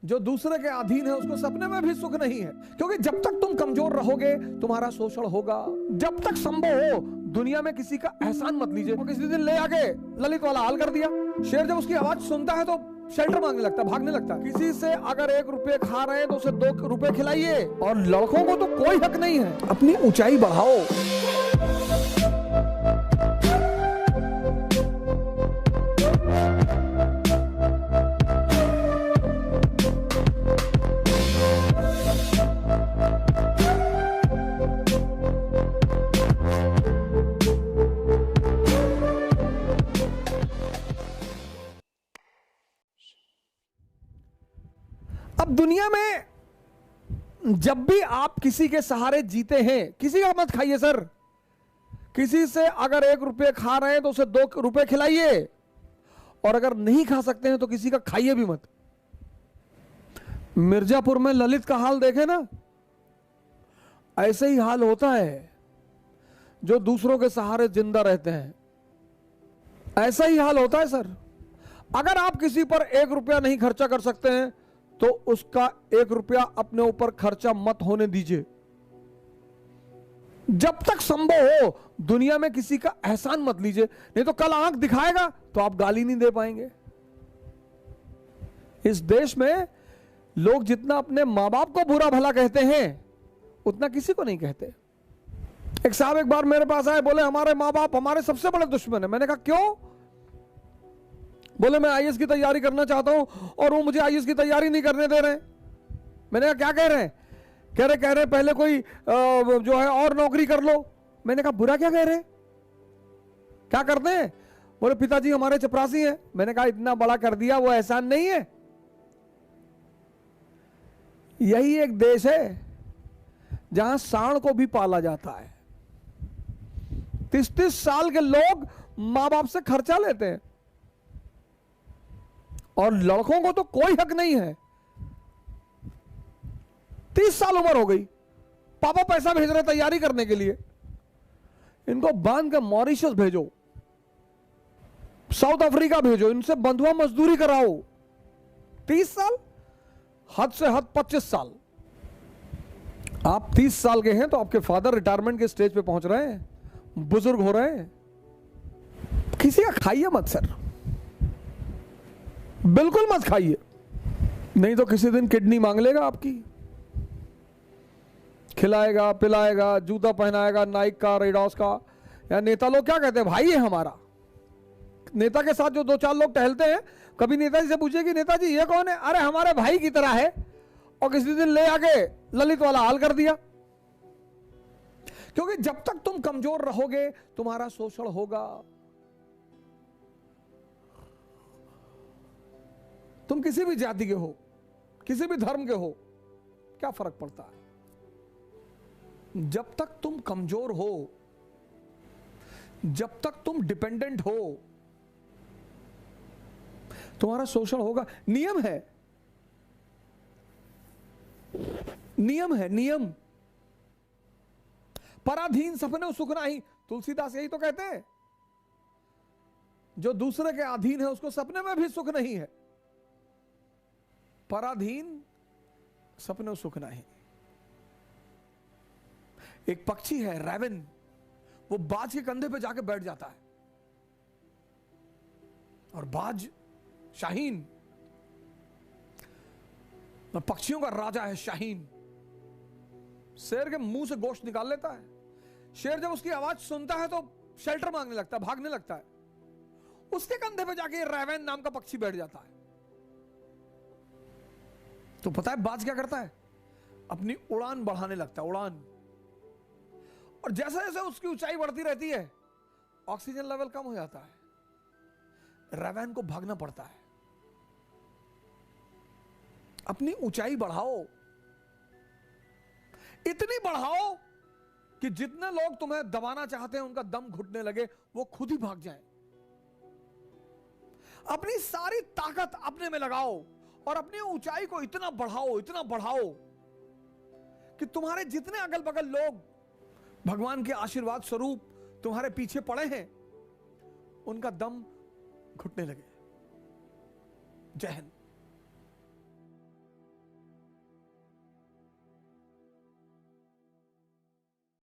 जो दूसरे के अधीन है उसको सपने में भी सुख नहीं है, क्योंकि जब तक तुम कमजोर रहोगे तुम्हारा शोषण होगा। जब तक संभव हो दुनिया में किसी का एहसान मत लीजिए। और किसी दिन ले आके ललित वाला हाल कर दिया। शेर जब उसकी आवाज सुनता है तो शेल्टर मांगने लगता है, भागने लगता है। किसी से अगर 1 रुपए खा रहे हैं तो उसे 2 रुपए खिलाइए। और लड़कों को तो कोई हक नहीं है, अपनी ऊंचाई बढ़ाओ। अब दुनिया में जब भी आप किसी के सहारे जीते हैं, किसी का मत खाइए सर। किसी से अगर 1 रुपए खा रहे हैं तो उसे 2 रुपए खिलाइए। और अगर नहीं खा सकते हैं तो किसी का खाइए भी मत। मिर्जापुर में ललित का हाल देखे ना, ऐसे ही हाल होता है जो दूसरों के सहारे जिंदा रहते हैं। ऐसा ही हाल होता है सर। अगर आप किसी पर 1 रुपया नहीं खर्चा कर सकते हैं तो उसका 1 रुपया अपने ऊपर खर्चा मत होने दीजिए। जब तक संभव हो दुनिया में किसी का एहसान मत लीजिए, नहीं तो कल आंख दिखाएगा तो आप गाली नहीं दे पाएंगे। इस देश में लोग जितना अपने मां बाप को बुरा भला कहते हैं उतना किसी को नहीं कहते। एक साहब एक बार मेरे पास आए, बोले हमारे मां बाप हमारे सबसे बड़े दुश्मन है। मैंने कहा क्यों? बोले मैं आईएएस की तैयारी करना चाहता हूं और वो मुझे आईएएस की तैयारी नहीं करने दे रहे। मैंने कहा क्या कह रहे हैं? कह रहे पहले कोई जो है और नौकरी कर लो। मैंने कहा बुरा क्या कह रहे हैं? क्या करते हैं? बोले पिताजी हमारे चपरासी हैं। मैंने कहा इतना बड़ा कर दिया, वो एहसान नहीं है। यही एक देश है जहां सांड को भी पाला जाता है। 30-30 साल के लोग मां बाप से खर्चा लेते हैं और लड़कों को तो कोई हक नहीं है। 30 साल उम्र हो गई, पापा पैसा भेज रहे तैयारी करने के लिए। इनको बांध के मॉरिशस भेजो, साउथ अफ्रीका भेजो, इनसे बंधुआ मजदूरी कराओ। 30 साल, हद से हद 25 साल। आप 30 साल के हैं तो आपके फादर रिटायरमेंट के स्टेज पे पहुंच रहे हैं, बुजुर्ग हो रहे हैं। किसी का खाइए मत सर, बिल्कुल मत खाइए, नहीं तो किसी दिन किडनी मांग लेगा आपकी। खिलाएगा पिलाएगा, जूता पहनाएगा नाइक का, रेडॉस का। या नेता लोग क्या कहते हैं, भाई है हमारा। नेता के साथ जो 2-4 लोग टहलते हैं, कभी नेताजी से पूछे कि नेताजी ये कौन है? अरे हमारे भाई की तरह है। और किसी दिन ले आके ललित वाला हाल कर दिया। क्योंकि जब तक तुम कमजोर रहोगे तुम्हारा शोषण होगा। तुम किसी भी जाति के हो, किसी भी धर्म के हो, क्या फर्क पड़ता है? जब तक तुम कमजोर हो, जब तक तुम डिपेंडेंट हो, तुम्हारा शोषण होगा। नियम है, नियम है, नियम। पराधीन सपने सुख नाही, तुलसीदास यही तो कहते हैं। जो दूसरे के अधीन है उसको सपने में भी सुख नहीं है। पराधीन सपने सुख नहीं। एक पक्षी है रैवन, वो बाज के कंधे पे जाके बैठ जाता है। और बाज शाहीन, पक्षियों का राजा है शाहीन। शेर के मुंह से गोश्त निकाल लेता है। शेर जब उसकी आवाज सुनता है तो शेल्टर मांगने लगता है, भागने लगता है। उसके कंधे पे जाके रैवन नाम का पक्षी बैठ जाता है। तो पता है बाज क्या करता है? अपनी उड़ान बढ़ाने लगता है, उड़ान। और जैसे जैसे उसकी ऊंचाई बढ़ती रहती है ऑक्सीजन लेवल कम हो जाता है, रैवन को भागना पड़ता है। अपनी ऊंचाई बढ़ाओ, इतनी बढ़ाओ कि जितने लोग तुम्हें दबाना चाहते हैं उनका दम घुटने लगे, वो खुद ही भाग जाएं। अपनी सारी ताकत अपने में लगाओ और अपनी ऊंचाई को इतना बढ़ाओ कि तुम्हारे जितने अगल बगल लोग भगवान के आशीर्वाद स्वरूप तुम्हारे पीछे पड़े हैं उनका दम घुटने लगे। जय हिंद।